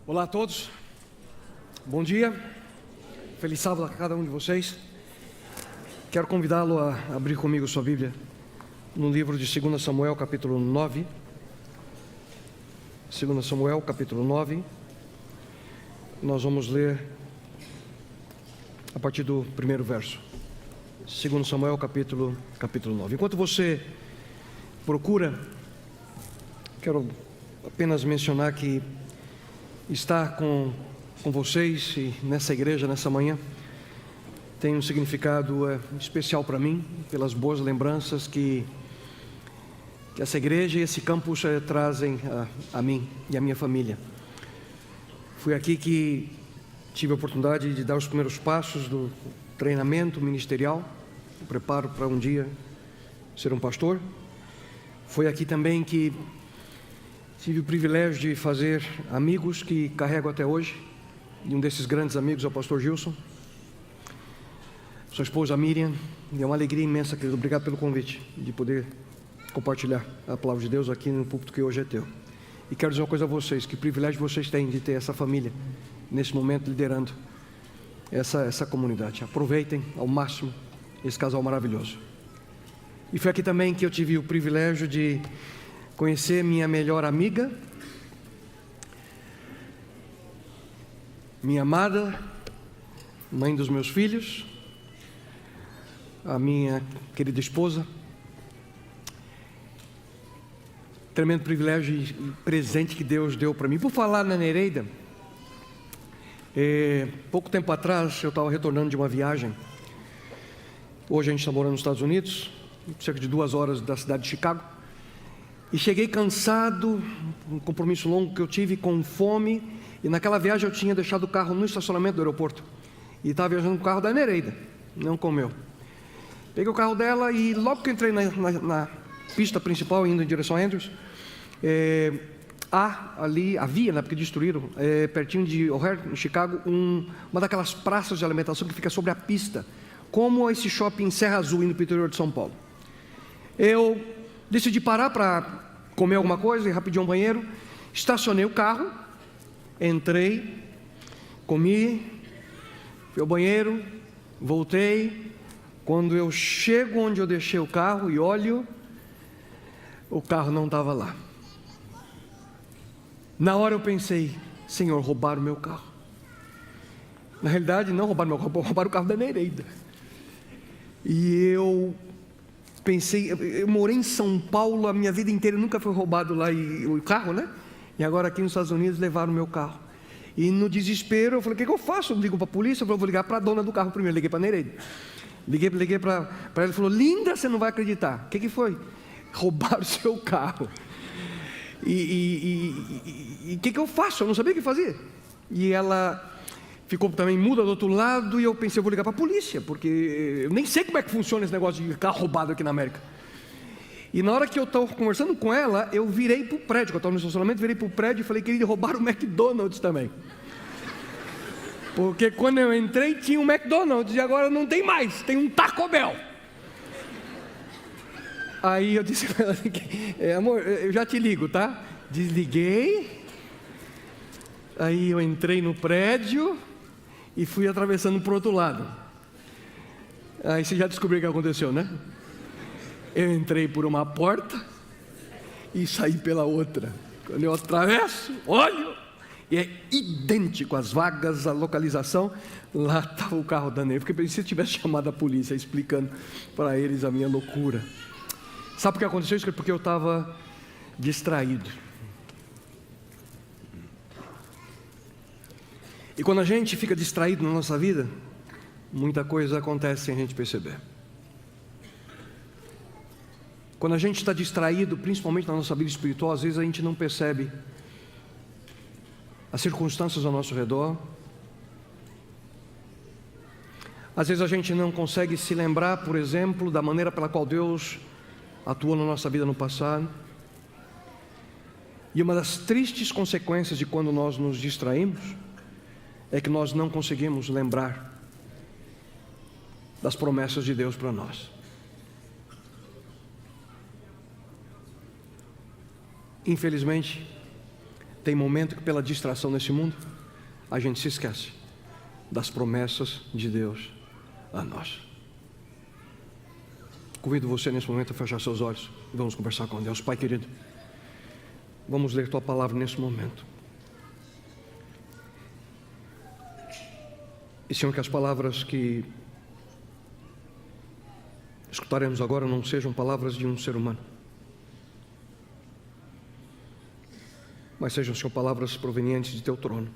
Olá a todos, bom dia, feliz sábado a cada um de vocês. Quero convidá-lo a abrir comigo sua Bíblia no livro de 2 Samuel, capítulo 9. 2 Samuel, capítulo 9. Nós vamos ler a partir do primeiro verso. 2 Samuel, capítulo 9. Enquanto você procura, quero apenas mencionar que estar com vocês e nessa igreja, nessa manhã, tem um significado especial para mim, pelas boas lembranças que essa igreja e esse campus trazem a mim e a minha família. Foi aqui que tive a oportunidade de dar os primeiros passos do treinamento ministerial, o preparo para um dia ser um pastor. Foi aqui também que tive o privilégio de fazer amigos que carrego até hoje, e um desses grandes amigos é o pastor Gilson, sua esposa Miriam, e é uma alegria imensa, querido, obrigado pelo convite, de poder compartilhar a palavra de Deus aqui no púlpito que hoje é teu. E quero dizer uma coisa a vocês, que privilégio vocês têm de ter essa família, nesse momento, liderando essa comunidade. Aproveitem ao máximo esse casal maravilhoso. E foi aqui também que eu tive o privilégio de conhecer minha melhor amiga, minha amada, mãe dos meus filhos, a minha querida esposa. Tremendo privilégio e presente que Deus deu para mim. Por falar na Nereida, pouco tempo atrás eu estava retornando de uma viagem. Hoje a gente está morando nos Estados Unidos, cerca de 2 horas da cidade de Chicago. E cheguei cansado, um compromisso longo que eu tive, com fome. E naquela viagem eu tinha deixado o carro no estacionamento do aeroporto. E estava viajando com o carro da Nereida, não com o meu. Peguei o carro dela e logo que entrei na pista principal, indo em direção a Andrews, havia, né, porque destruíram, pertinho de O'Hare, em Chicago, uma daquelas praças de alimentação que fica sobre a pista, como esse shopping Serra Azul, indo para o interior de São Paulo. Eu decidi parar para comer alguma coisa e rapidinho ao banheiro. Estacionei o carro, entrei, comi, fui ao banheiro, voltei. Quando eu chego onde eu deixei o carro e olho, o carro não estava lá. Na hora eu pensei: Senhor, roubaram o meu carro. Na realidade, não roubaram meu carro, roubaram o carro da Nereida. E eu pensei, eu morei em São Paulo a minha vida inteira, nunca foi roubado lá o carro, né? E agora aqui nos Estados Unidos levaram o meu carro. E no desespero eu falei: o que eu faço? Eu ligo para a polícia. Eu falei: vou ligar para a dona do carro primeiro. Liguei para a Nereida. Liguei para ela e falou: linda, você não vai acreditar. O que foi? Roubaram o seu carro. E o que eu faço? Eu não sabia o que fazer. E ela ficou também muda do outro lado, e eu pensei: eu vou ligar para a polícia, porque eu nem sei como é que funciona esse negócio de carro roubado aqui na América. E na hora que eu estava conversando com ela, eu virei para o prédio, eu estava no estacionamento, virei para o prédio e falei: queria roubar o McDonald's também. Porque quando eu entrei tinha um McDonald's e agora não tem mais, tem um Taco Bell. Aí eu disse para ela: amor, eu já te ligo, tá? Desliguei. Aí eu entrei no prédio e fui atravessando para o outro lado. Aí você já descobriu o que aconteceu, né? Eu entrei por uma porta e saí pela outra. Quando eu atravesso, olho, e é idêntico às vagas, a localização. Lá estava o carro da Nereida. Porque se eu tivesse chamado a polícia explicando para eles a minha loucura. Sabe o que aconteceu? Isso porque eu estava distraído. E quando a gente fica distraído na nossa vida, muita coisa acontece sem a gente perceber. Quando a gente está distraído, principalmente na nossa vida espiritual, às vezes a gente não percebe as circunstâncias ao nosso redor. Às vezes a gente não consegue se lembrar, por exemplo, da maneira pela qual Deus atuou na nossa vida no passado. E uma das tristes consequências de quando nós nos distraímos é que nós não conseguimos lembrar das promessas de Deus para nós. Infelizmente, Tem momento que pela distração nesse mundo, a gente se esquece das promessas de Deus a nós. Convido você nesse momento a fechar seus olhos e vamos conversar com Deus. Pai querido, vamos ler Tua palavra nesse momento. E Senhor, que as palavras que escutaremos agora não sejam palavras de um ser humano, mas sejam, Senhor, palavras provenientes de Teu trono,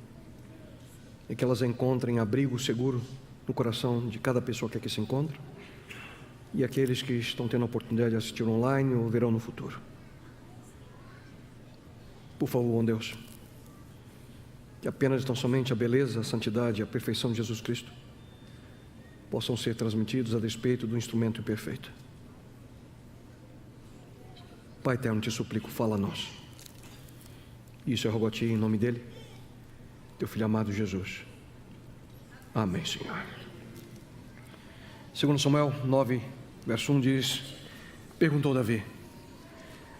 e que elas encontrem abrigo seguro no coração de cada pessoa que aqui se encontra, e aqueles que estão tendo a oportunidade de assistir online ou verão no futuro. Por favor, bom Deus, que apenas tão somente a beleza, a santidade e a perfeição de Jesus Cristo possam ser transmitidos a despeito do instrumento imperfeito. Pai eterno, te suplico, fala a nós. Isso eu rogo a Ti em nome dEle, Teu Filho amado Jesus. Amém, Senhor. 2 Samuel 9, verso 1 diz: perguntou Davi: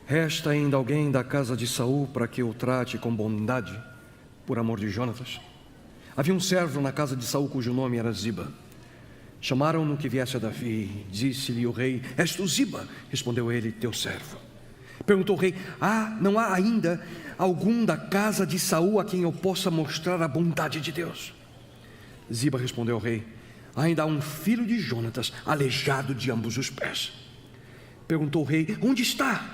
resta ainda alguém da casa de Saul para que eu trate com bondade por amor de Jonatas? Havia um servo na casa de Saul cujo nome era Ziba. Chamaram-no que viesse a Davi. Disse-lhe o rei: és tu Ziba? Respondeu ele: teu servo. Perguntou o rei: não há ainda algum da casa de Saul a quem eu possa mostrar a bondade de Deus? Ziba respondeu ao rei: ainda há um filho de Jonatas, aleijado de ambos os pés. Perguntou o rei: onde está?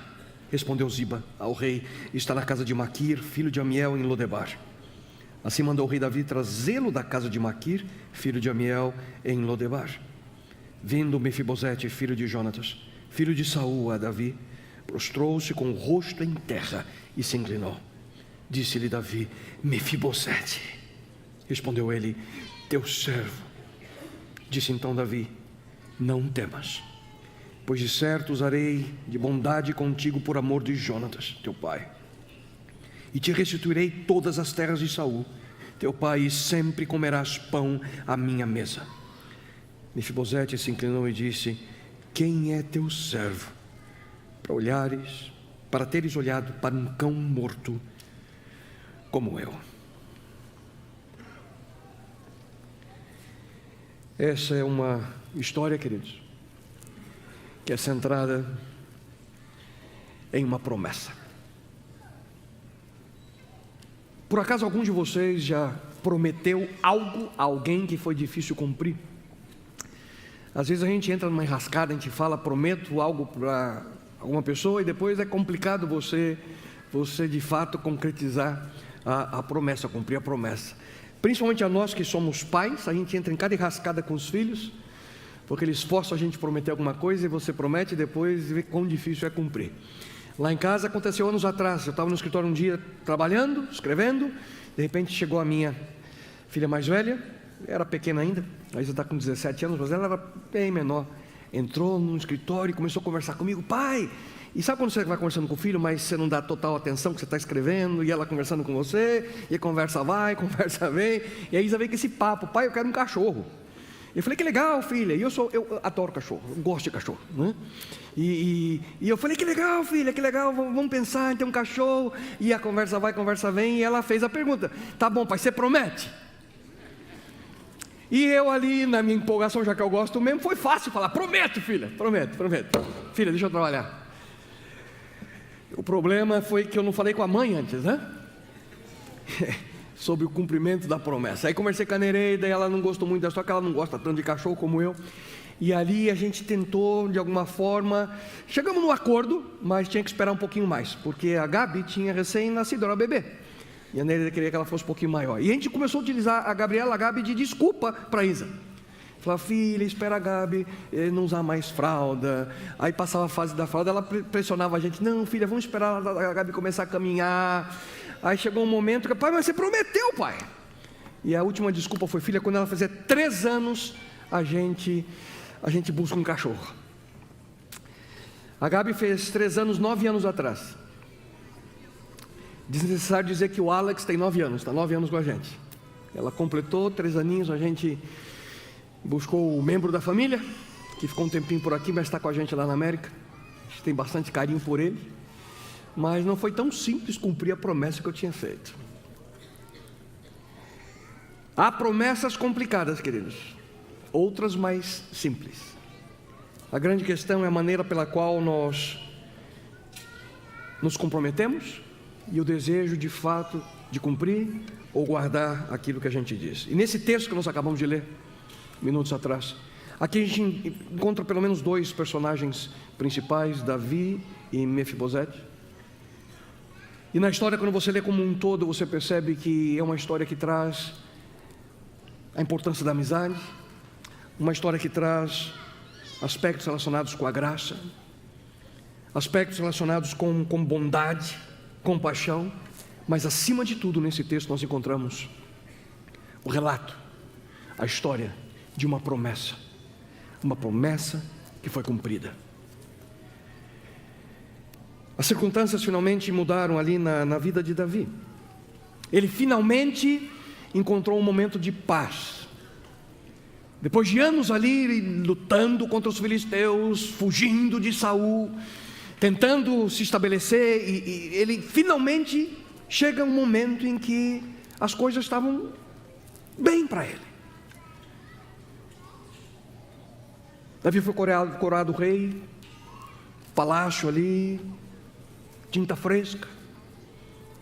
Respondeu Ziba ao rei: está na casa de Maquir, filho de Amiel, em Lodebar. Assim mandou o rei Davi trazê-lo da casa de Maquir, filho de Amiel, em Lodebar. Vindo Mefibosete, filho de Jonatas, filho de Saul, a Davi, prostrou-se com o rosto em terra e se inclinou. Disse-lhe Davi: Mefibosete. Respondeu ele: teu servo. Disse então Davi: não temas, pois de certo usarei de bondade contigo por amor de Jonatas, teu pai, e te restituirei todas as terras de Saul, teu pai, e sempre comerás pão à minha mesa. Mefibosete se inclinou e disse: quem é teu servo, para teres olhado para um cão morto como eu? Essa é uma história, queridos, que é centrada em uma promessa. Por acaso algum de vocês já prometeu algo a alguém que foi difícil cumprir? Às vezes a gente entra numa enrascada, a gente fala: prometo algo para alguma pessoa, e depois é complicado você de fato concretizar a promessa, cumprir a promessa. Principalmente a nós que somos pais, a gente entra em cada enrascada com os filhos, porque eles forçam a gente a prometer alguma coisa, e você promete e depois vê quão difícil é cumprir. Lá em casa aconteceu anos atrás. Eu estava no escritório um dia trabalhando, escrevendo. De repente chegou a minha filha mais velha, era pequena ainda, aí já está com 17 anos, mas ela era bem menor. Entrou no escritório e começou a conversar comigo: pai. E sabe quando você vai conversando com o filho, mas você não dá total atenção que você está escrevendo, e ela conversando com você, e a conversa vai, conversa vem, e aí já vem com esse papo: pai, eu quero um cachorro. Eu falei: que legal, filha. E eu adoro cachorro, eu gosto de cachorro, né? E eu falei: que legal, filha, que legal, vamos pensar em ter um cachorro. E a conversa vai, conversa vem, e ela fez a pergunta: tá bom, pai, você promete? E eu ali, na minha empolgação, já que eu gosto mesmo, foi fácil falar: prometo, filha, prometo. Filha, deixa eu trabalhar. O problema foi que eu não falei com a mãe antes, né? Sobre o cumprimento da promessa. Aí conversei com a Nereida, e ela não gostou muito da história, porque ela não gosta tanto de cachorro como eu. E ali a gente tentou, de alguma forma, chegamos num acordo, mas tinha que esperar um pouquinho mais, porque a Gabi tinha recém-nascido, era bebê, e a Nereida queria que ela fosse um pouquinho maior. E a gente começou a utilizar a Gabi de desculpa para a Isa. Falava: filha, espera a Gabi não usar mais fralda. Aí passava a fase da fralda, ela pressionava a gente: não, filha, vamos esperar a Gabi começar a caminhar. Aí chegou um momento que: pai, mas você prometeu, pai. E a última desculpa foi: filha, quando ela fazer 3 anos, a gente busca um cachorro. A Gabi fez 3 anos, 9 anos atrás. Desnecessário dizer que o Alex tem 9 anos, está 9 anos com a gente. Ela completou 3 aninhos, a gente buscou o membro da família, que ficou um tempinho por aqui, mas está com a gente lá na América. A gente tem bastante carinho por ele. mas não foi tão simples cumprir a promessa que eu tinha feito. Há promessas complicadas, queridos, outras mais simples. A grande questão é a maneira pela qual nós nos comprometemos e o desejo de fato de cumprir ou guardar aquilo que a gente diz. E nesse texto que nós acabamos de ler, minutos atrás, aqui a gente encontra pelo menos dois personagens principais, Davi e Mefibosete. E na história, quando você lê como um todo, você percebe que é uma história que traz a importância da amizade, uma história que traz aspectos relacionados com a graça, aspectos relacionados com bondade, compaixão, mas acima de tudo nesse texto nós encontramos o relato, a história de uma promessa que foi cumprida. As circunstâncias finalmente mudaram ali na vida de Davi. Ele finalmente encontrou um momento de paz. Depois de anos ali lutando contra os filisteus, fugindo de Saul, tentando se estabelecer, e ele finalmente chega um momento em que as coisas estavam bem para ele. Davi foi coroado rei, palácio ali, tinta fresca,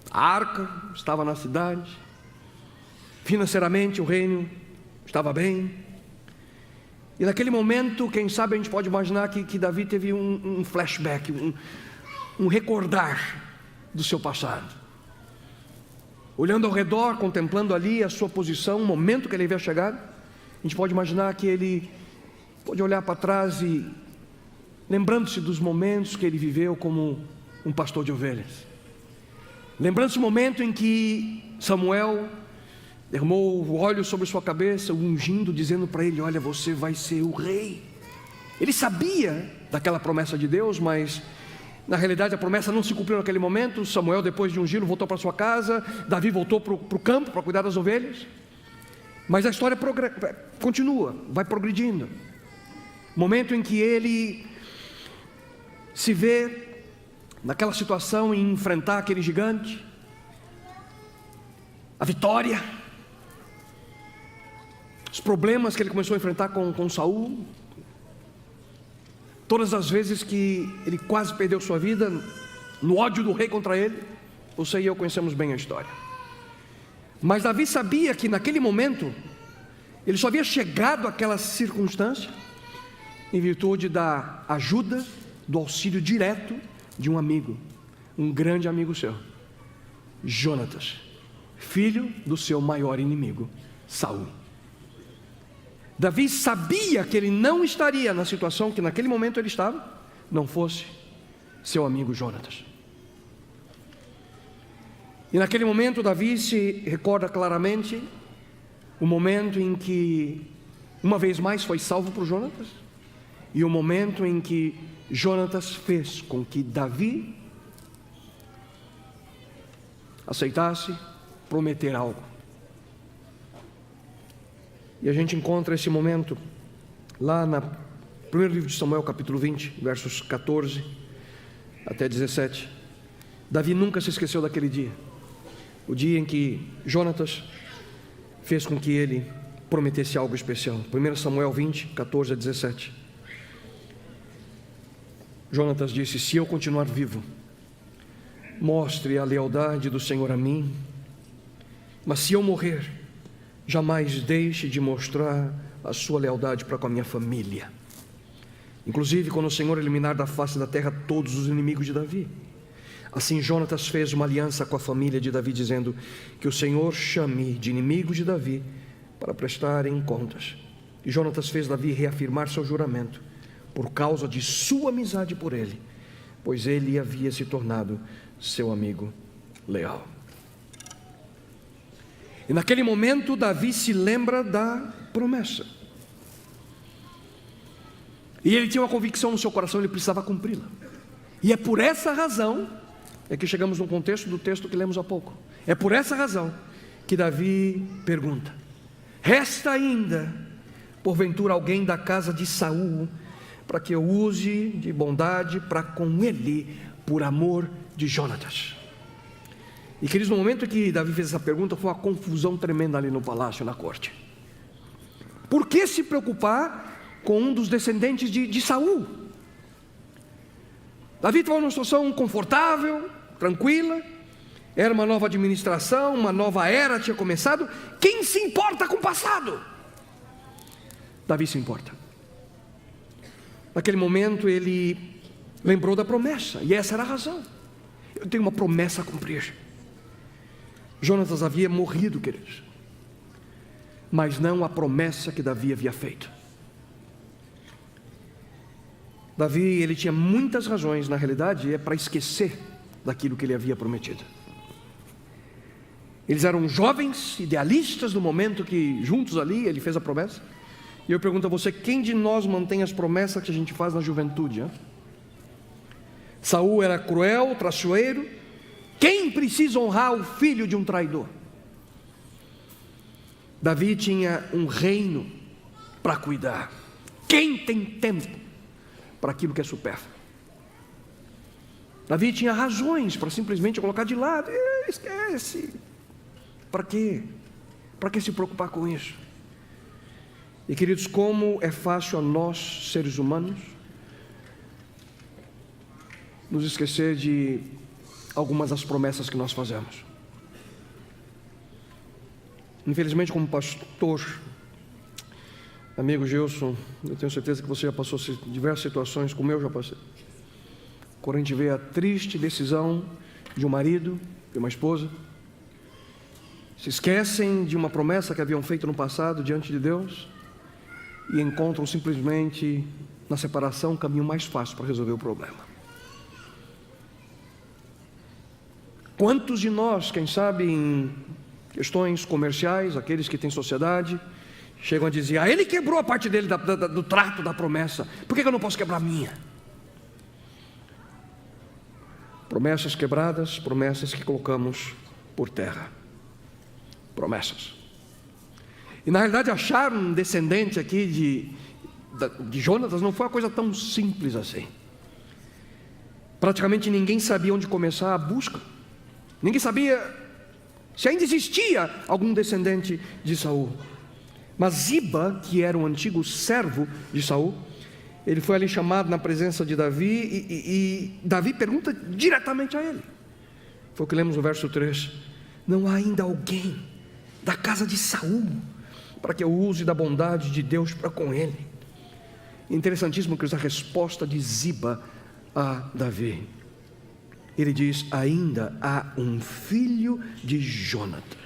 a arca estava na cidade, financeiramente o reino estava bem. E naquele momento, quem sabe a gente pode imaginar que Davi teve um flashback, um recordar do seu passado. Olhando ao redor, contemplando ali a sua posição, o momento que ele havia chegado, a gente pode imaginar que ele pode olhar para trás e, lembrando-se dos momentos que ele viveu como um pastor de ovelhas, lembrando-se do momento em que Samuel derramou o óleo sobre sua cabeça, ungindo, dizendo para ele: olha, você vai ser o rei. Ele sabia daquela promessa de Deus, mas na realidade a promessa não se cumpriu naquele momento. Samuel, depois de ungí-lo, voltou para sua casa. Davi voltou para o campo para cuidar das ovelhas. Mas a história continua, vai progredindo. Momento em que ele se vê naquela situação em enfrentar aquele gigante, a vitória, os problemas que ele começou a enfrentar com Saul, todas as vezes que ele quase perdeu sua vida no ódio do rei contra ele. Você e eu conhecemos bem a história. Mas Davi sabia que naquele momento ele só havia chegado àquela circunstância em virtude da ajuda, do auxílio direto de um amigo, um grande amigo seu, Jonatas, filho do seu maior inimigo, Saul. Davi sabia que ele não estaria na situação que naquele momento ele estava, não fosse seu amigo Jonatas. E naquele momento Davi se recorda claramente o momento em que uma vez mais foi salvo por Jonatas, e o momento em que Jonatas fez com que Davi aceitasse prometer algo. E a gente encontra esse momento lá no primeiro livro de Samuel, capítulo 20, versos 14 até 17. Davi nunca se esqueceu daquele dia, o dia em que Jonatas fez com que ele prometesse algo especial. 1 Samuel 20, 14 a 17. Jonatas disse: se eu continuar vivo, mostre a lealdade do Senhor a mim, mas se eu morrer, jamais deixe de mostrar a sua lealdade para com a minha família, inclusive quando o Senhor eliminar da face da terra todos os inimigos de Davi. Assim Jonatas fez uma aliança com a família de Davi, dizendo: que o Senhor chame de inimigos de Davi para prestarem contas. E Jonatas fez Davi reafirmar seu juramento por causa de sua amizade por ele, pois ele havia se tornado seu amigo leal. E naquele momento Davi se lembra da promessa, e ele tinha uma convicção no seu coração, ele precisava cumpri-la. E é por essa razão que chegamos no contexto do texto que lemos há pouco. É por essa razão que Davi pergunta: resta ainda porventura alguém da casa de Saul para que eu use de bondade para com ele, por amor de Jonatas. E queridos, no momento que Davi fez essa pergunta, foi uma confusão tremenda ali no palácio, na corte. Por que se preocupar com um dos descendentes de Saul? Davi estava numa situação confortável, tranquila, era uma nova administração, uma nova era tinha começado. Quem se importa com o passado? Davi se importa. Naquele momento ele lembrou da promessa, e essa era a razão. Eu tenho uma promessa a cumprir. Jonatas havia morrido, queridos, mas não a promessa que Davi havia feito. Davi, ele tinha muitas razões, na realidade, para esquecer daquilo que ele havia prometido. Eles eram jovens, idealistas, no momento que juntos ali ele fez a promessa. E eu pergunto a você, quem de nós mantém as promessas que a gente faz na juventude? Hein? Saul era cruel, traiçoeiro. Quem precisa honrar o filho de um traidor? Davi tinha um reino para cuidar. Quem tem tempo para aquilo que é supérfluo? Davi tinha razões para simplesmente colocar de lado. Esquece. Para quê? Para que se preocupar com isso? E queridos, como é fácil a nós, seres humanos, nos esquecer de algumas das promessas que nós fazemos. Infelizmente, como pastor, amigo Gilson, eu tenho certeza que você já passou diversas situações, como eu já passei, quando a gente vê a triste decisão de um marido e uma esposa, se esquecem de uma promessa que haviam feito no passado diante de Deus e encontram simplesmente na separação um caminho mais fácil para resolver o problema. Quantos de nós, quem sabe em questões comerciais, aqueles que têm sociedade, chegam a dizer, ele quebrou a parte dele do trato, da promessa, por que eu não posso quebrar a minha? Promessas quebradas, promessas que colocamos por terra. Promessas. E na realidade achar um descendente aqui de Jonatas não foi uma coisa tão simples assim. Praticamente ninguém sabia onde começar a busca. Ninguém sabia se ainda existia algum descendente de Saul. Mas Ziba, que era um antigo servo de Saul, ele foi ali chamado na presença de Davi e Davi pergunta diretamente a ele. Foi o que lemos no verso 3. Não há ainda alguém da casa de Saul para que eu use da bondade de Deus para com ele? Interessantíssimo que a resposta de Ziba a Davi. Ele diz, ainda há um filho de Jonatas.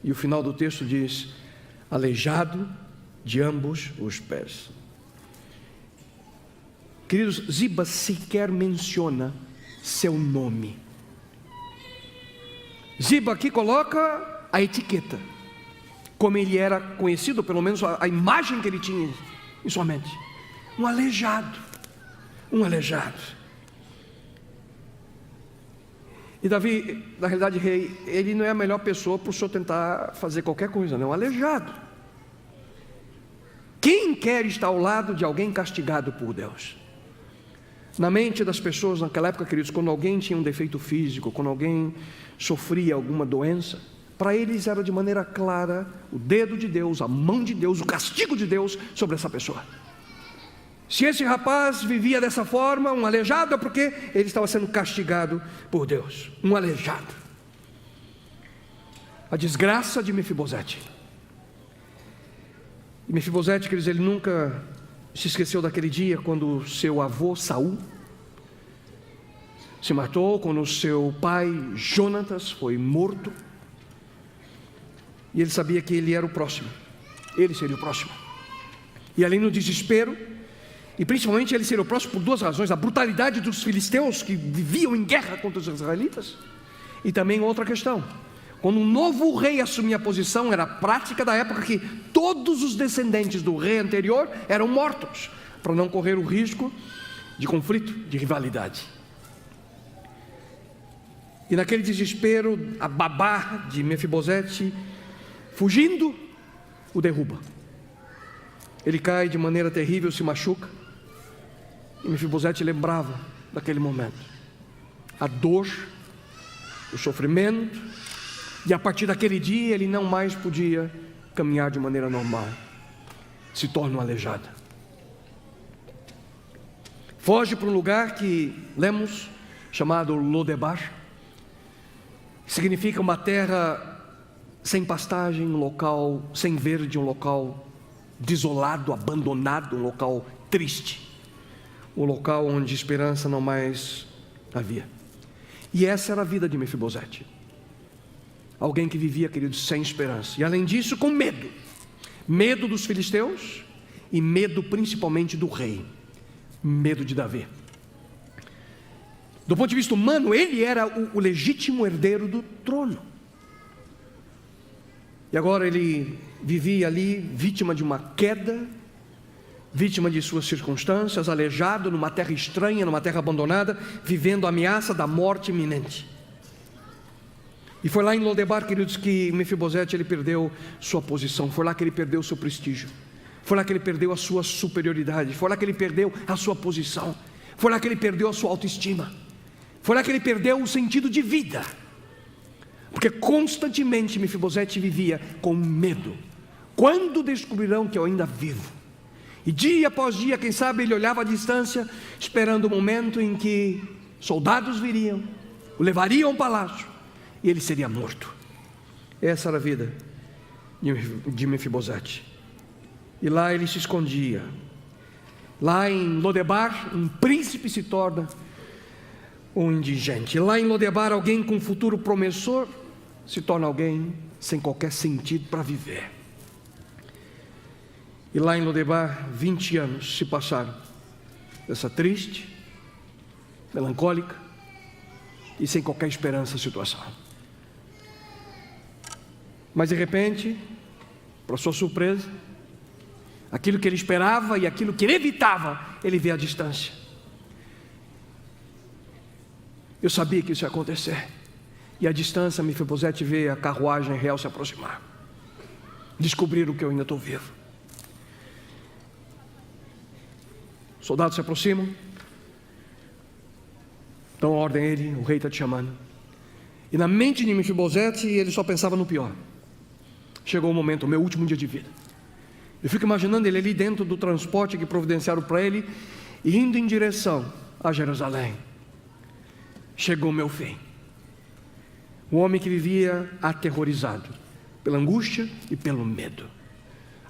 E o final do texto diz, aleijado de ambos os pés. Queridos, Ziba sequer menciona seu nome. Ziba aqui coloca a etiqueta, como ele era conhecido, pelo menos a imagem que ele tinha em sua mente. Um aleijado. Um aleijado. E Davi, na realidade, rei, ele não é a melhor pessoa para o senhor tentar fazer qualquer coisa, não, um aleijado. Quem quer estar ao lado de alguém castigado por Deus? Na mente das pessoas naquela época, queridos, quando alguém tinha um defeito físico, quando alguém sofria alguma doença, para eles era de maneira clara o dedo de Deus, a mão de Deus, o castigo de Deus sobre essa pessoa. Se esse rapaz vivia dessa forma, um aleijado, é porque ele estava sendo castigado por Deus. Um aleijado. A desgraça de Mefibosete. E Mefibosete, queridos, ele nunca se esqueceu daquele dia quando seu avô Saul se matou, quando seu pai Jonatas foi morto. E ele sabia que ele era o próximo. Ele seria o próximo. E ali no desespero, e principalmente ele seria o próximo por duas razões: a brutalidade dos filisteus que viviam em guerra contra os israelitas, e também outra questão: quando um novo rei assumia a posição, era a prática da época que todos os descendentes do rei anterior eram mortos, para não correr o risco de conflito, de rivalidade. E naquele desespero, a babá de Mefibosete, fugindo, o derruba. Ele cai de maneira terrível, se machuca. E Mefibosete lembrava daquele momento, a dor, o sofrimento, e a partir daquele dia ele não mais podia caminhar de maneira normal, se torna um aleijado. Foge para um lugar que lemos, chamado Lodebar, significa uma terra sem pastagem, um local sem verde, um local desolado, abandonado, um local triste, um local onde esperança não mais havia. E essa era a vida de Mefibosete, alguém que vivia, queridos, sem esperança, e além disso com medo, medo dos filisteus e medo principalmente do rei, medo de Davi. Do ponto de vista humano, ele era o legítimo herdeiro do trono, e agora ele vivia ali vítima de uma queda, vítima de suas circunstâncias, aleijado numa terra estranha, numa terra abandonada, vivendo a ameaça da morte iminente. E foi lá em Lodebar, queridos, que Mefibosete ele perdeu sua posição, foi lá que ele perdeu seu prestígio, foi lá que ele perdeu a sua superioridade, foi lá que ele perdeu a sua posição, foi lá que ele perdeu a sua autoestima, foi lá que ele perdeu o sentido de vida, porque constantemente Mefibosete vivia com medo. Quando descobrirão que eu ainda vivo? E dia após dia, quem sabe, ele olhava à distância, esperando o momento em que soldados viriam, o levariam ao palácio, e ele seria morto. Essa era a vida de Mefibosete. E lá ele se escondia. Lá em Lodebar, um príncipe se torna um indigente. Lá em Lodebar, alguém com um futuro promissor se torna alguém sem qualquer sentido para viver. E lá em Lodebar, 20 anos se passaram dessa triste, melancólica e sem qualquer esperança situação. Mas de repente, para sua surpresa, aquilo que ele esperava e aquilo que ele evitava, ele vê à distância. Eu sabia que isso ia acontecer. E à distância, Mefibosete vê a carruagem real se aproximar. Descobriram que eu ainda estou vivo. Os soldados se aproximam, dão ordem a ele, o rei está te chamando. E na mente de Mefibosete, ele só pensava no pior. Chegou o momento, o meu último dia de vida. Eu fico imaginando ele ali dentro do transporte que providenciaram para ele, indo em direção a Jerusalém. Chegou o meu fim. Um homem que vivia aterrorizado pela angústia e pelo medo,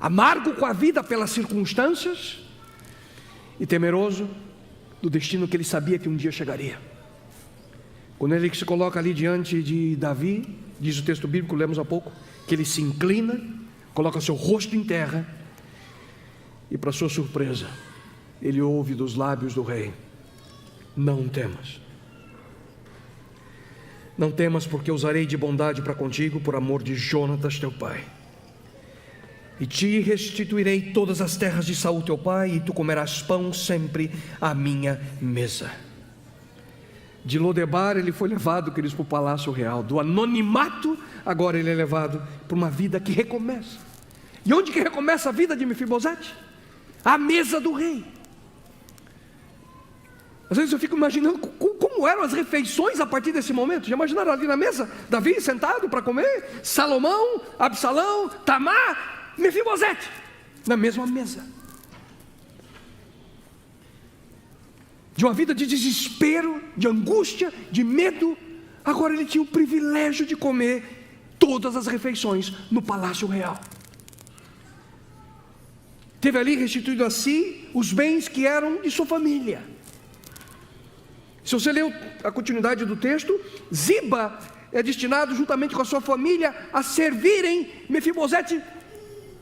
amargo com a vida pelas circunstâncias e temeroso do destino que ele sabia que um dia chegaria. Quando ele se coloca ali diante de Davi, diz o texto bíblico, lemos há pouco, que ele se inclina, coloca seu rosto em terra e, para sua surpresa, ele ouve dos lábios do rei: não temas. Não temas, porque usarei de bondade para contigo por amor de Jonatas teu pai. E te restituirei todas as terras de Saul teu pai, e tu comerás pão sempre à minha mesa. De Lodebar ele foi levado, queridos, para o palácio real. Do anonimato, agora ele é levado para uma vida que recomeça. E onde que recomeça a vida de Mefibosete? À mesa do rei. Às vezes eu fico imaginando como eram as refeições a partir desse momento. Já imaginaram ali na mesa? Davi sentado para comer, Salomão, Absalão, Tamar, Mefibosete na mesma mesa. De uma vida de desespero, de angústia, de medo, agora ele tinha o privilégio de comer todas as refeições no palácio real. Teve ali restituído a si os bens que eram de sua família. Se você leu a continuidade do texto, Ziba é destinado juntamente com a sua família a servirem Mefibosete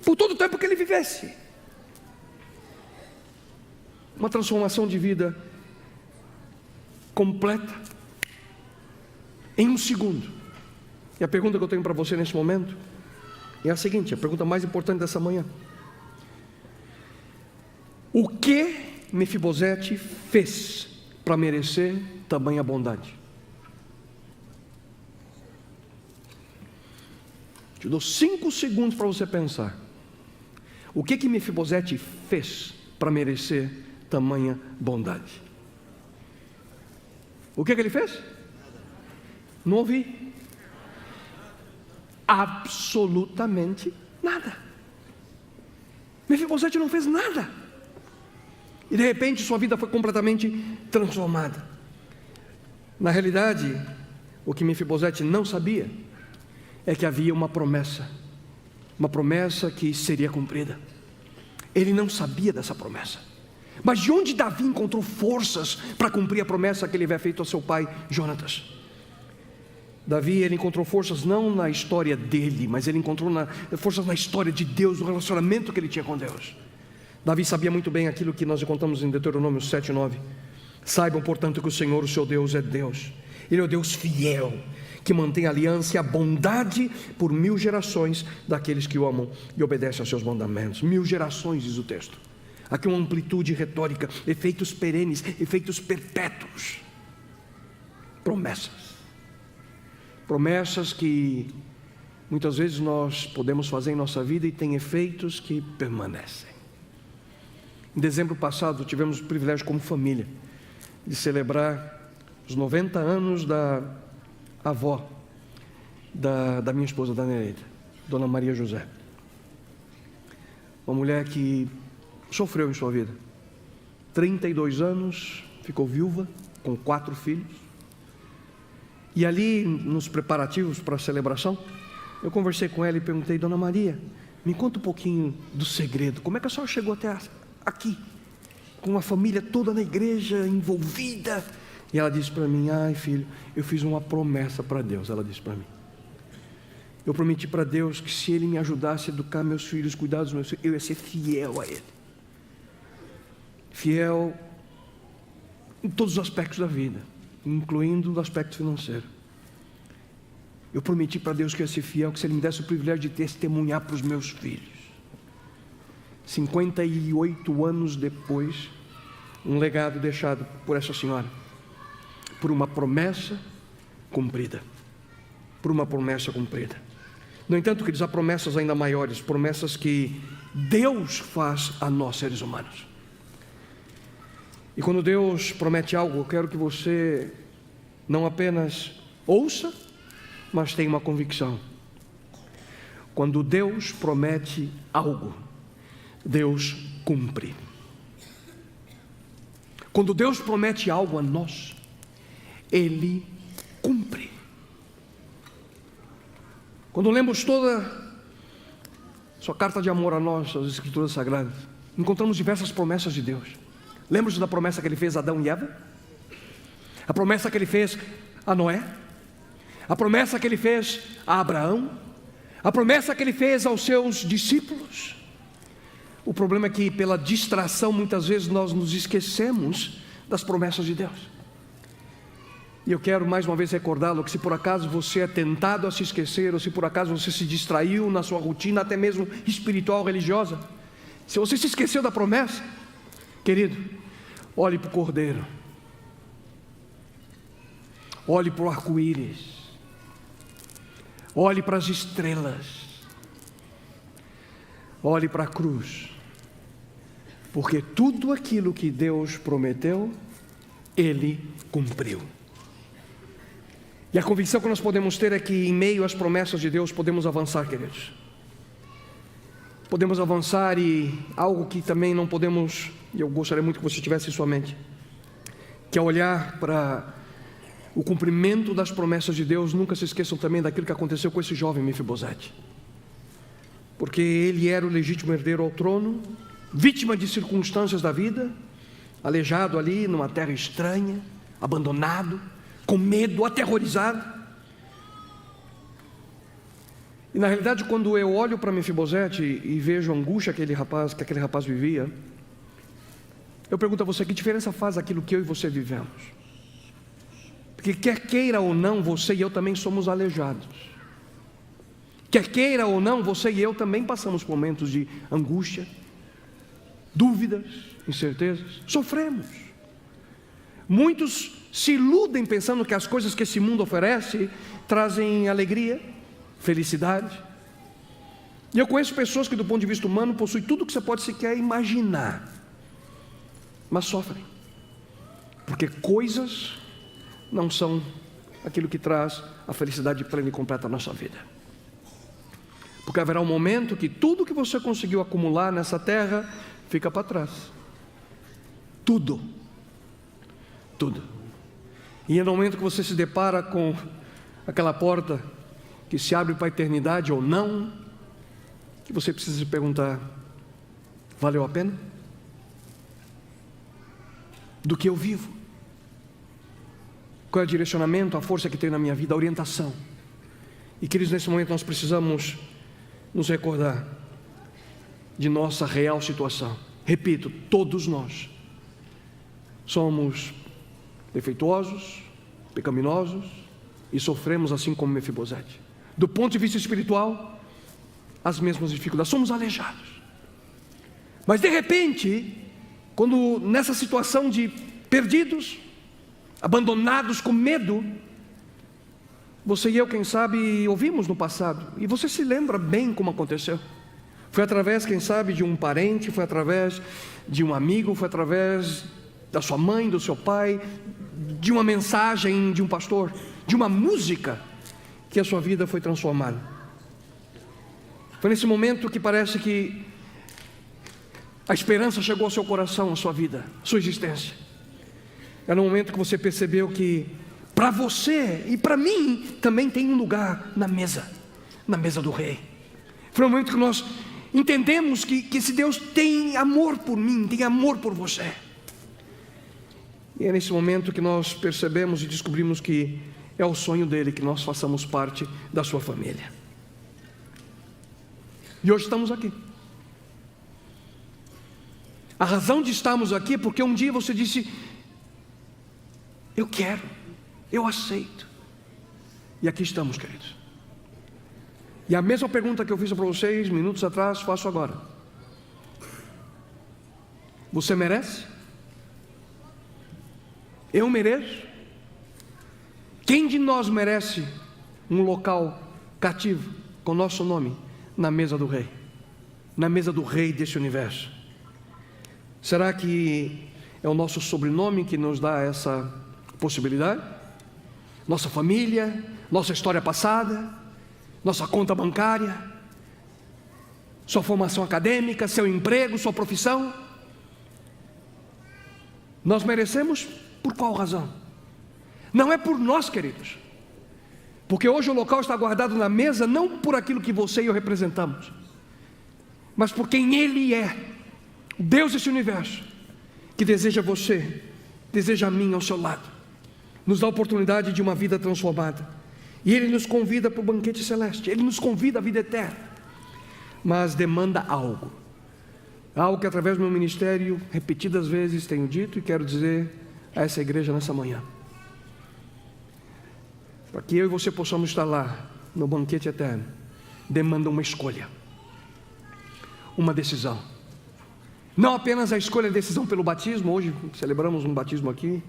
por todo o tempo que ele vivesse. Uma transformação de vida completa em um segundo. E a pergunta que eu tenho para você nesse momento é a seguinte, a pergunta mais importante dessa manhã: o que Mefibosete fez para merecer tamanha bondade? Te dou 5 segundos para você pensar. O que Mefibosete fez para merecer tamanha bondade. O que ele fez? Não ouvi. Absolutamente nada. Mefibosete não fez nada. E de repente sua vida foi completamente transformada. Na realidade, o que Mefibosete não sabia é que havia uma promessa que seria cumprida. Ele não sabia dessa promessa. Mas de onde Davi encontrou forças para cumprir a promessa que ele havia feito ao seu pai Jonatas? Davi, ele encontrou forças não na história dele, mas ele encontrou forças na história de Deus, no relacionamento que ele tinha com Deus. Davi sabia muito bem aquilo que nós encontramos em Deuteronômio 7:9. Saibam, portanto, que o Senhor, o seu Deus, é Deus. Ele é o Deus fiel, que mantém a aliança e a bondade por 1000 gerações daqueles que o amam e obedecem aos seus mandamentos. 1000 gerações, diz o texto. Aqui uma amplitude retórica, efeitos perenes, efeitos perpétuos. Promessas que muitas vezes nós podemos fazer em nossa vida e tem efeitos que permanecem. Em dezembro passado tivemos o privilégio como família de celebrar os 90 anos da avó da minha esposa, da Nereida, Dona Maria José. Uma mulher que sofreu em sua vida. 32 anos, ficou viúva, com 4 filhos. E ali, nos preparativos para a celebração, eu conversei com ela e perguntei: Dona Maria, me conta um pouquinho do segredo. Como é que a senhora chegou até aqui, com a família toda na igreja, envolvida? E ela disse para mim: ai filho, eu fiz uma promessa para Deus. Ela disse para mim: eu prometi para Deus que se Ele me ajudasse a educar meus filhos, cuidar dos meus filhos, eu ia ser fiel a Ele. Fiel em todos os aspectos da vida, incluindo o aspecto financeiro. Eu prometi para Deus que ia ser fiel, que se Ele me desse o privilégio de testemunhar para os meus filhos. 58 anos depois, um legado deixado por essa senhora, por uma promessa cumprida. Por uma promessa cumprida. No entanto, queridos, há promessas ainda maiores, promessas que Deus faz a nós, seres humanos. E quando Deus promete algo, eu quero que você não apenas ouça, mas tenha uma convicção. Quando Deus promete algo, Deus cumpre. Quando Deus promete algo a nós, Ele cumpre. Quando lemos toda sua carta de amor a nós, as Escrituras Sagradas, encontramos diversas promessas de Deus. Lembra-se da promessa que Ele fez a Adão e Eva? A promessa que Ele fez a Noé? A promessa que Ele fez a Abraão? A promessa que Ele fez aos seus discípulos? O problema é que pela distração muitas vezes nós nos esquecemos das promessas de Deus. E eu quero mais uma vez recordá-lo que se por acaso você é tentado a se esquecer, ou se por acaso você se distraiu na sua rotina, até mesmo espiritual, religiosa, se você se esqueceu da promessa, querido, olhe para o Cordeiro, olhe para o arco-íris, olhe para as estrelas, olhe para a cruz, porque tudo aquilo que Deus prometeu, Ele cumpriu. E a convicção que nós podemos ter é que em meio às promessas de Deus podemos avançar, queridos. Podemos avançar, e algo que também não podemos, e eu gostaria muito que você tivesse em sua mente, que é olhar para o cumprimento das promessas de Deus. Nunca se esqueçam também daquilo que aconteceu com esse jovem Mefibosete, porque ele era o legítimo herdeiro ao trono, vítima de circunstâncias da vida, aleijado ali numa terra estranha, abandonado, com medo, aterrorizado. E na realidade, quando eu olho para Mefibosete e vejo a angústia que aquele rapaz vivia, eu pergunto a você: que diferença faz aquilo que eu e você vivemos? Porque quer queira ou não, você e eu também somos aleijados. Quer queira ou não, você e eu também passamos por momentos de angústia, dúvidas, incertezas, sofremos. Muitos se iludem pensando que as coisas que esse mundo oferece trazem alegria, felicidade. E eu conheço pessoas que, do ponto de vista humano, possuem tudo o que você pode sequer imaginar, mas sofrem, porque coisas não são aquilo que traz a felicidade plena e completa à nossa vida. Porque haverá um momento que tudo que você conseguiu acumular nessa terra fica para trás. Tudo. E é no momento que você se depara com aquela porta que se abre para a eternidade ou não, que você precisa se perguntar: valeu a pena? Do que eu vivo? Qual é o direcionamento, a força que tenho na minha vida, a orientação? E queridos, nesse momento nós precisamos nos recordar de nossa real situação. Repito, todos nós somos defeituosos, pecaminosos e sofremos assim como Mefibosete. Do ponto de vista espiritual, as mesmas dificuldades, somos aleijados. Mas de repente, quando nessa situação de perdidos, abandonados com medo, você e eu, quem sabe, ouvimos no passado, e você se lembra bem como aconteceu. Foi através, quem sabe, de um parente, foi através de um amigo, foi através da sua mãe, do seu pai, de uma mensagem de um pastor, de uma música, que a sua vida foi transformada. Foi nesse momento que parece que a esperança chegou ao seu coração, à sua vida, à sua existência. Era um momento que você percebeu que para você e para mim também tem um lugar na mesa do Rei. Foi um momento que nós entendemos que esse Deus tem amor por mim, tem amor por você. E é nesse momento que nós percebemos e descobrimos que é o sonho dele que nós façamos parte da sua família. E hoje estamos aqui. A razão de estarmos aqui é porque um dia você disse: eu quero, eu aceito. E aqui estamos, queridos. E a mesma pergunta que eu fiz para vocês minutos atrás, faço agora. Você merece? Eu mereço? Quem de nós merece um local cativo com nosso nome na mesa do Rei? Na mesa do Rei desse universo? Será que é o nosso sobrenome que nos dá essa possibilidade? Nossa família, nossa história passada, nossa conta bancária, sua formação acadêmica, seu emprego, sua profissão? Nós merecemos por qual razão? Não é por nós, queridos, porque hoje o local está guardado na mesa não por aquilo que você e eu representamos, mas por quem Ele é, o Deus desse universo, que deseja você, deseja a mim ao seu lado, nos dá a oportunidade de uma vida transformada, e Ele nos convida para o banquete celeste, Ele nos convida à vida eterna, mas demanda algo que através do meu ministério repetidas vezes tenho dito e quero dizer a essa igreja nessa manhã, para que eu e você possamos estar lá no banquete eterno. Demanda uma escolha, uma decisão, não apenas a escolha e a decisão pelo batismo. Hoje celebramos um batismo aqui,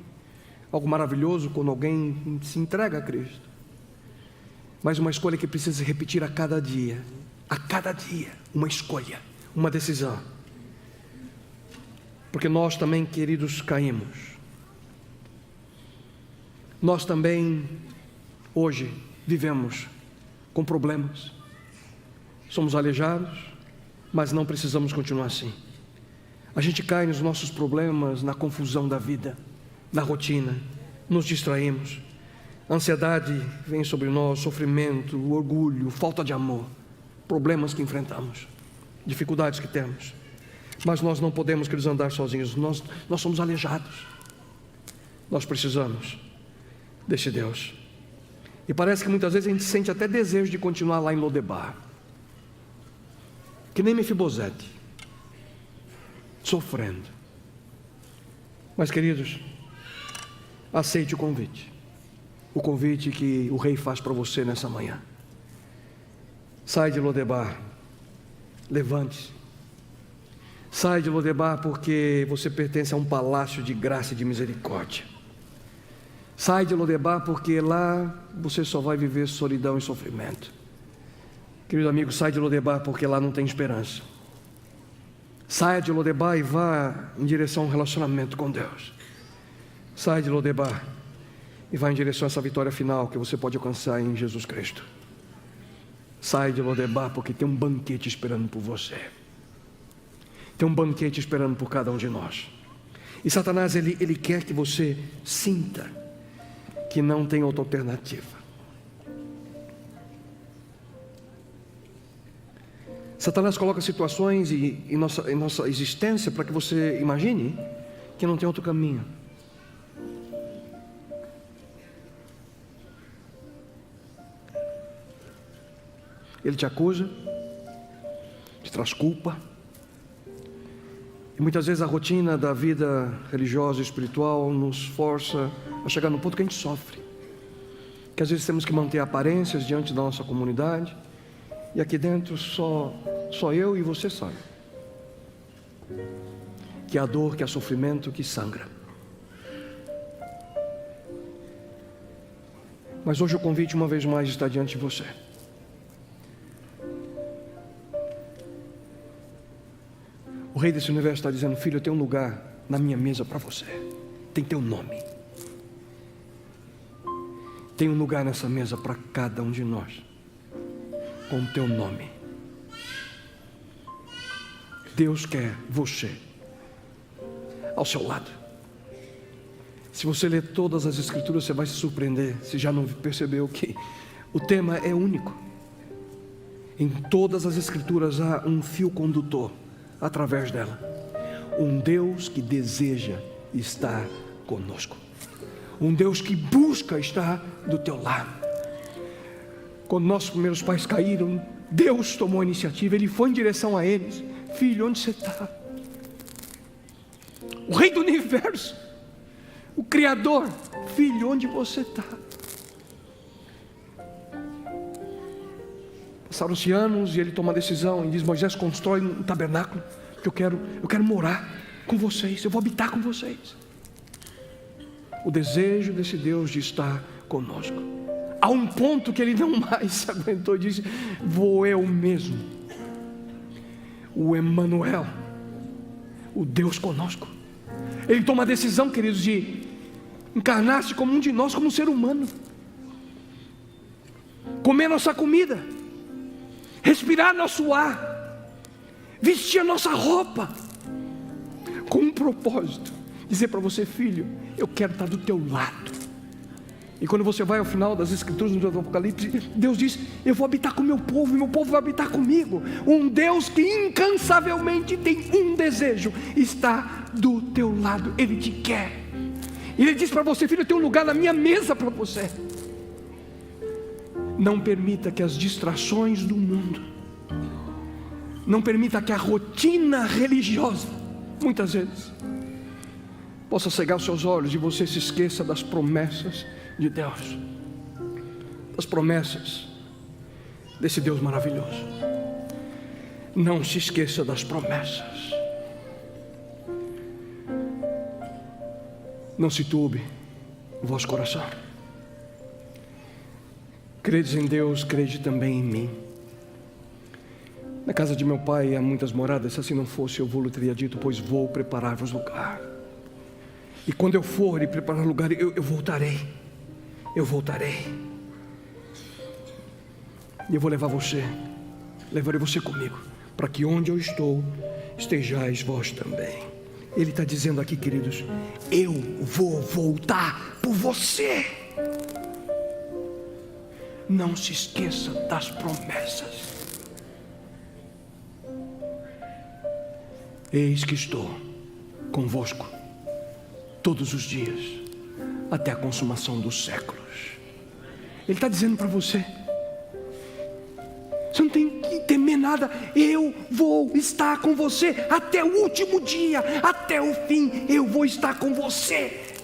algo maravilhoso quando alguém se entrega a Cristo, mas uma escolha que precisa se repetir a cada dia, uma escolha, uma decisão, porque nós também, queridos, caímos, nós também hoje vivemos com problemas, somos aleijados, mas não precisamos continuar assim. A gente cai nos nossos problemas, na confusão da vida, na rotina, nos distraímos, a ansiedade vem sobre nós, sofrimento, orgulho, falta de amor, problemas que enfrentamos, dificuldades que temos, mas nós não podemos, queridos, andar sozinhos, nós somos aleijados, nós precisamos desse Deus. E parece que muitas vezes a gente sente até desejo de continuar lá em Lodebar, que nem Mefibosete, sofrendo. Mas, queridos, aceite o convite que o Rei faz para você nessa manhã. Sai de Lodebar, levante-se. Sai de Lodebar, porque você pertence a um palácio de graça e de misericórdia. Sai de Lodebar, porque lá você só vai viver solidão e sofrimento. Querido amigo, sai de Lodebar, porque lá não tem esperança. Saia de Lodebar e vá em direção ao relacionamento com Deus. Saia de Lodebar e vá em direção a essa vitória final que você pode alcançar em Jesus Cristo. Saia de Lodebar porque tem um banquete esperando por você. Tem um banquete esperando por cada um de nós. E Satanás, ele quer que você sinta que não tem outra alternativa. Satanás coloca situações em nossa existência para que você imagine que não tem outro caminho. Ele te acusa, te traz culpa. E muitas vezes a rotina da vida religiosa e espiritual nos força a chegar no ponto que a gente sofre. Que às vezes temos que manter aparências diante da nossa comunidade. E aqui dentro só eu e você sabe. Que há dor, que há sofrimento, que sangra. Mas hoje o convite uma vez mais está diante de você. O Rei desse universo está dizendo: filho, eu tenho um lugar na minha mesa para você. Tem teu nome. Tem um lugar nessa mesa para cada um de nós, com o teu nome. Deus quer você ao seu lado. Se você ler todas as Escrituras, você vai se surpreender, se já não percebeu que o tema é único. Em todas as Escrituras há um fio condutor através dela. Um Deus que deseja estar conosco. Um Deus que busca estar do teu lado. Quando nossos primeiros pais caíram, Deus tomou a iniciativa. Ele foi em direção a eles: filho, onde você está? O Rei do universo, o Criador: filho, onde você está? Passaram-se anos e ele toma a decisão e diz: Moisés, constrói um tabernáculo, que eu quero morar com vocês, eu vou habitar com vocês. O desejo desse Deus de estar conosco. A um ponto que ele não mais se aguentou e disse: vou eu mesmo, o Emanuel, o Deus conosco. Ele toma a decisão, queridos, de encarnar-se como um de nós, como um ser humano, comer nossa comida, respirar nosso ar, vestir a nossa roupa, com um propósito: dizer para você: filho, eu quero estar do teu lado. E quando você vai ao final das Escrituras, no Apocalipse, Deus diz: eu vou habitar com o meu povo, e meu povo vai habitar comigo. Um Deus que incansavelmente tem um desejo: está do teu lado. Ele te quer. Ele diz para você: filho, eu tenho um lugar na minha mesa para você. Não permita que as distrações do mundo, não permita que a rotina religiosa, muitas vezes, possa cegar os seus olhos e você se esqueça das promessas de Deus, das promessas desse Deus maravilhoso. Não se esqueça das promessas. Não se turbe o vosso coração. Credes em Deus, crede também em mim. Na casa de meu pai há muitas moradas. Se assim não fosse, eu vou-lhe teria dito: pois vou preparar-vos lugar. E quando eu for e preparar lugar, eu voltarei. Eu voltarei. E eu vou levar você, levarei você comigo, para que onde eu estou, estejais vós também. Ele está dizendo aqui, queridos: eu vou voltar por você. Não se esqueça das promessas. Eis que estou convosco todos os dias, até a consumação dos séculos. Ele está dizendo para você: você não tem que temer nada. Eu vou estar com você até o último dia, até o fim. Eu vou estar com você.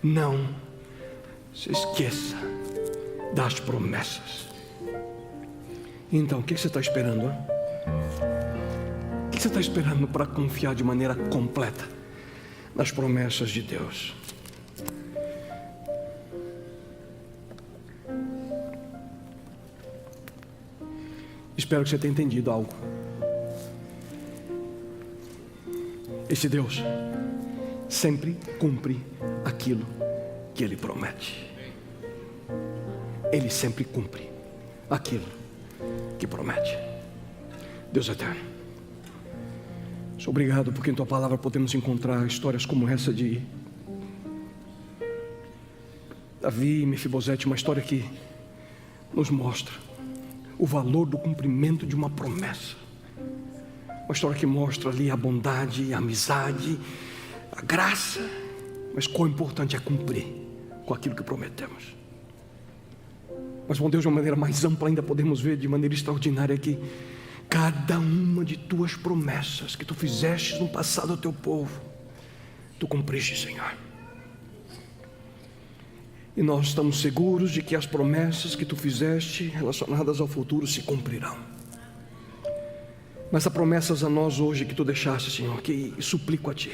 Não se esqueça das promessas. Então, o que você está esperando? Hein? O que você está esperando para confiar de maneira completa nas promessas de Deus? Espero que você tenha entendido algo. Esse Deus sempre cumpre aquilo que Ele promete. Ele sempre cumpre aquilo que promete. Deus eterno, sou obrigado porque em Tua palavra podemos encontrar histórias como essa de Davi e Mefibosete, uma história que nos mostra o valor do cumprimento de uma promessa. Uma história que mostra ali a bondade, a amizade, a graça, mas quão importante é cumprir com aquilo que prometemos. Mas, bom Deus, de uma maneira mais ampla ainda podemos ver de maneira extraordinária que cada uma de Tuas promessas que Tu fizeste no passado ao Teu povo, Tu cumpriste, Senhor. E nós estamos seguros de que as promessas que Tu fizeste relacionadas ao futuro se cumprirão. Mas há promessas a nós hoje que Tu deixaste, Senhor, que suplico a Ti.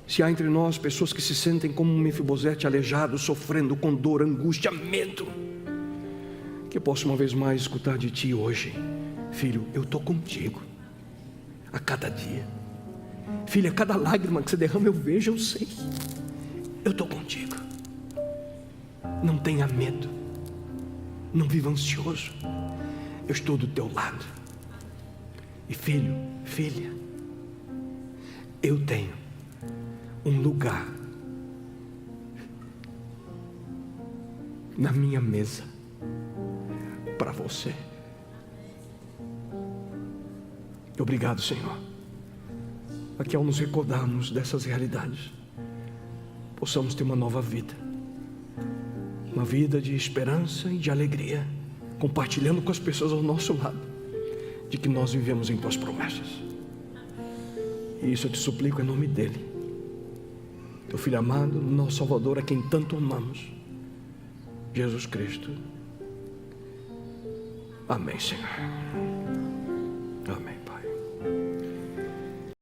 Se há entre nós pessoas que se sentem como um Mefibosete aleijado, sofrendo com dor, angústia, medo, que eu possa uma vez mais escutar de Ti hoje: filho, eu estou contigo a cada dia. Filha, a cada lágrima que você derrama eu vejo, eu sei. Eu estou contigo. Não tenha medo. Não viva ansioso. Eu estou do teu lado. E filho, filha, eu tenho um lugar na minha mesa para você. Obrigado, Senhor, para que ao nos recordarmos dessas realidades, possamos ter uma nova vida. Uma vida de esperança e de alegria, compartilhando com as pessoas ao nosso lado de que nós vivemos em Tuas promessas. E isso eu te suplico em nome dEle, Teu Filho amado, nosso Salvador, a quem tanto amamos, Jesus Cristo. Amém, Senhor.